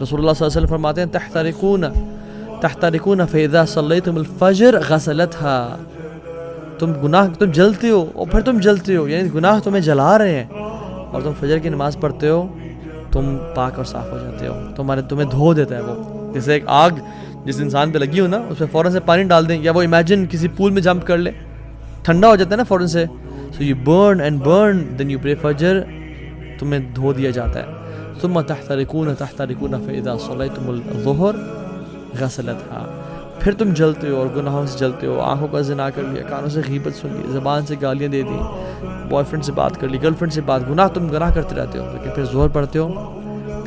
رسول اللہ صلی اللہ علیہ وسلم فرماتے ہیں تحترقون فاذا صلیتم الفجر غسلتها، تم جلتے ہو اور پھر تم جلتے ہو، یعنی گناہ تمہیں جلا رہے ہیں، اور تم فجر کی نماز پڑھتے ہو تم پاک اور صاف ہو جاتے ہو، تمہیں دھو دیتا ہے وہ. جیسے ایک آگ جس انسان پہ لگی ہو نا، اس پہ فوراً سے پانی ڈال دیں، یا وہ امیجن کسی پول میں جمپ کر لے، ٹھنڈا ہو جاتا ہے نا فوراً سے. So you burn and burn then you pray فجر، تمہیں دھو دیا جاتا ہے. ثم تحترقون فاذا صلیتم الظہر غسلتها، پھر تم جلتے ہو اور گناہوں سے جلتے ہو، آنکھوں کا زنا کر لیا، کانوں سے غیبت سن لی، زبان سے گالیاں دے دی، بوائے فرینڈ سے بات کر لی، گرل فرینڈ سے بات، تم گناہ کرتے رہتے ہو، لیکن پھر ظہر پڑھتے ہو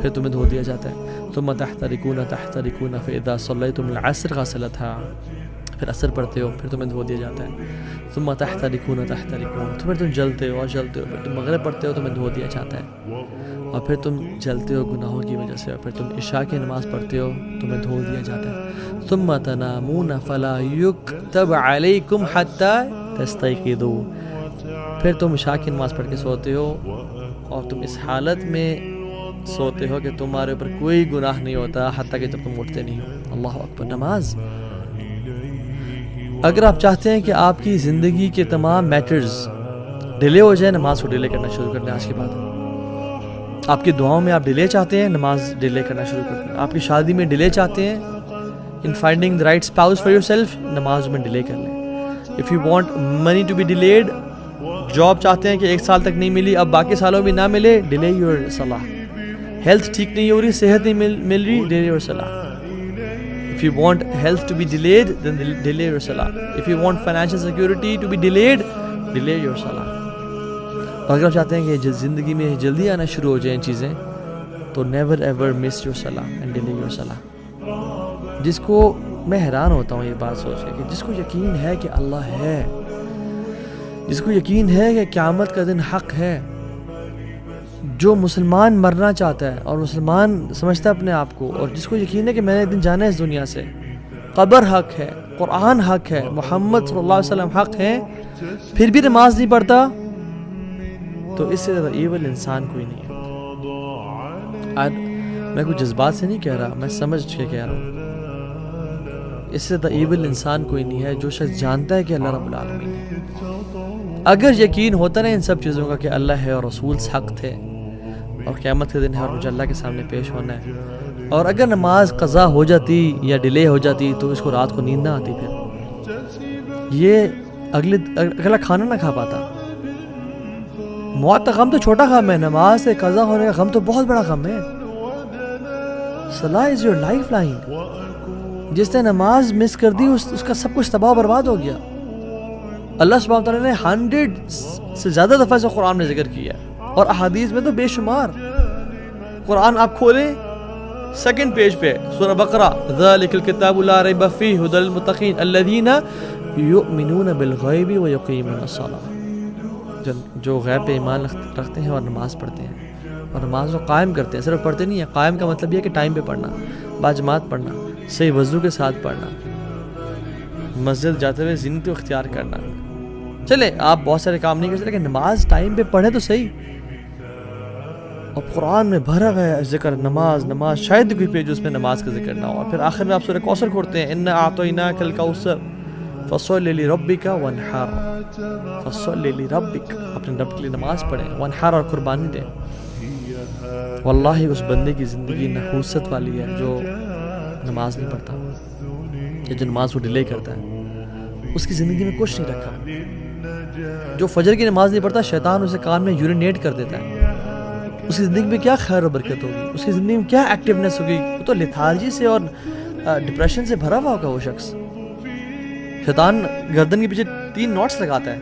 پھر تمہیں دھو دیا جاتا ہے. ثم تحترقون فاذا صلیتم العصر غسلتها، پھر عصر پڑھتے ہو پھر تمہیں دھو دیا جاتا ہے. ثم تحترقون تو پھر تم جلتے ہو اور جلتے ہو، پھر تم مغرب پڑھتے ہو تمہیں دھو دیا جاتا ہے، اور پھر تم جلتے ہو گناہوں کی وجہ سے، اور پھر تم عشاء کی نماز پڑھتے ہو تمہیں دھو دیا جاتا ہے. ثم تنامون فلا یکتب علیکم حتی تستیقظوا، پھر تم عشاء کی نماز پڑھ کے سوتے ہو اور تم اس حالت میں سوتے ہو کہ تمہارے اوپر کوئی گناہ نہیں ہوتا حتیٰ کہ جب تم اٹھتے نہیں ہو. اللہ اکبر. نماز، اگر آپ چاہتے ہیں کہ آپ کی زندگی کے تمام میٹرز ڈیلے ہو جائیں، نماز کو ڈیلے کرنا شروع کر دیں آج کے بعد. آپ کی دعاؤں میں آپ ڈیلے چاہتے ہیں، نماز ڈیلے کرنا شروع کر دیں. آپ کی شادی میں ڈیلے چاہتے ہیں، in finding the right spouse for yourself، نماز میں ڈیلے کر لیں. if you want money to be delayed، job چاہتے ہیں کہ 1 سال تک نہیں ملی اب باقی سالوں بھی نہ ملے، ڈیلے یور صلاح. ہیلتھ ٹھیک نہیں ہو رہی، صحت نہیں مل رہی، ڈیلے یور صلاح. if you want health to be delayed then delay your salah. if you want financial security to be delayed، delay your salah. اگر آپ چاہتے ہیں کہ زندگی میں جلدی آنا شروع ہو جائیں چیزیں، تو never ever miss your salah and delay your salah. جس کو میں حیران ہوتا ہوں یہ بات سوچ کے کہ جس کو یقین ہے کہ اللہ ہے، جس کو یقین ہے کہ قیامت کا دن حق ہے، جو مسلمان مرنا چاہتا ہے اور مسلمان سمجھتا ہے اپنے آپ کو، اور جس کو یقین ہے کہ میں نے ایک دن جانا ہے اس دنیا سے، قبر حق ہے، قرآن حق ہے، محمد صلی اللہ علیہ وسلم حق ہیں، پھر بھی نماز نہیں پڑھتا، تو اس سے زیادہ ایول انسان کوئی نہیں ہے. میں کوئی جذبات سے نہیں کہہ رہا، میں سمجھ کے کہہ رہا ہوں. اس سے زیادہ ایول انسان کوئی نہیں ہے جو شخص جانتا ہے کہ اللہ رب العالمین ہے. اگر یقین ہوتا نا ان سب چیزوں کا کہ اللہ ہے اور رسول حق تھے اور قیامت کے دن ہے اور مجھے اللہ کے سامنے پیش ہونا ہے، اور اگر نماز قضا ہو جاتی یا ڈیلے ہو جاتی تو اس کو رات کو نیند نہ آتی، پھر یہ اگلا کھانا نہ کھا پاتا. موت کا غم تو چھوٹا غم ہے، نماز سے قضا ہونے کا غم تو بہت بڑا غم ہے. صلاح از یور لائف لائن. جس نے نماز مس کر دی اس کا سب کچھ تباہ و برباد ہو گیا. اللہ سبحانہ وتعالیٰ نے 100 سے زیادہ دفعہ سے قرآن میں ذکر کیا ہے، اور احادیث میں تو بے شمار. قرآن آپ کھولیں 2nd پیج پہ سورہ بقرہ، ذَلِكَ الْكِتَابُ لَا رَيْبَ فِيهِ هُدًى لِلْمُتَّقِينَ الَّذِينَ يُؤْمِنُونَ بِالْغَيْبِ وَيُقِيمُونَ الصَّلَاةَ، جو غیب پہ ایمان رکھتے ہیں اور نماز پڑھتے ہیں، اور نماز کو قائم کرتے ہیں. صرف پڑھتے نہیں ہیں، قائم کا مطلب یہ ہے کہ ٹائم پہ پڑھنا، باجماعت پڑھنا، صحیح وضو کے ساتھ پڑھنا، مسجد جاتے ہوئے زینت کو اختیار کرنا. چلے آپ بہت سارے کام نہیں کر سکتے لیکن نماز ٹائم پہ پڑھیں تو صحیح. اور قرآن میں بھرا ہے ذکر نماز، شاید کوئی پیج اس میں نماز کا ذکر نہ ہو. اور پھر آخر میں آپ سورہ کوثر کھولتے ہیں، اِنَّا أَعْطَيْنَاكَ الْكَوْثَرَ فَصَلِّ لِرَبِّكَ وَانْحَرْ. فَصَلِّ لِرَبِّكَ، اپنے رب کے لیے نماز پڑھیں، وانحر، اور قربانی دیں. واللہ اس بندے کی زندگی نحوست والی ہے جو نماز نہیں پڑھتا، یا جو نماز کو ڈیلے کرتا ہے. اس کی زندگی میں کچھ نہیں رکھا. جو فجر کی نماز نہیں پڑھتا، شیطان اسے کان میں یورینیٹ کر دیتا ہے. اس کی زندگی میں کیا خیر و برکت ہوگی، اس کی زندگی میں کیا ایکٹیونیس ہوگی. وہ تو لیتھارجی سے اور ڈپریشن سے بھرا ہوا ہوگا وہ شخص. شیطان گردن کے پیچھے 3 نوٹس لگاتا ہے.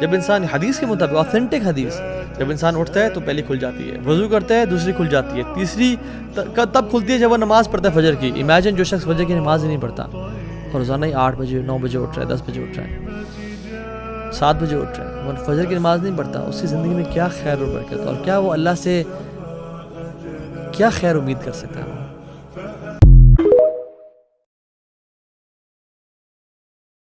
جب انسان، حدیث کے مطابق، آتھینٹک حدیث، جب انسان اٹھتا ہے تو پہلی کھل جاتی ہے، وضو کرتا ہے دوسری کھل جاتی ہے، تیسری تب کھلتی ہے جب وہ نماز پڑھتا ہے فجر کی. امیجن جو شخص فجر کی نماز ہی نہیں پڑھتا اور روزانہ ہی 8 بجے 9 بجے اٹھ رہا ہے، 10 بجے اٹھ رہا ہے، 7 بجے اٹھ رہا ہے، وہ فجر کی نماز نہیں پڑھتا. اس کی زندگی میں کیا خیر و برکت، اور کیا وہ اللہ سے کیا خیر امید کر سکتا ہے.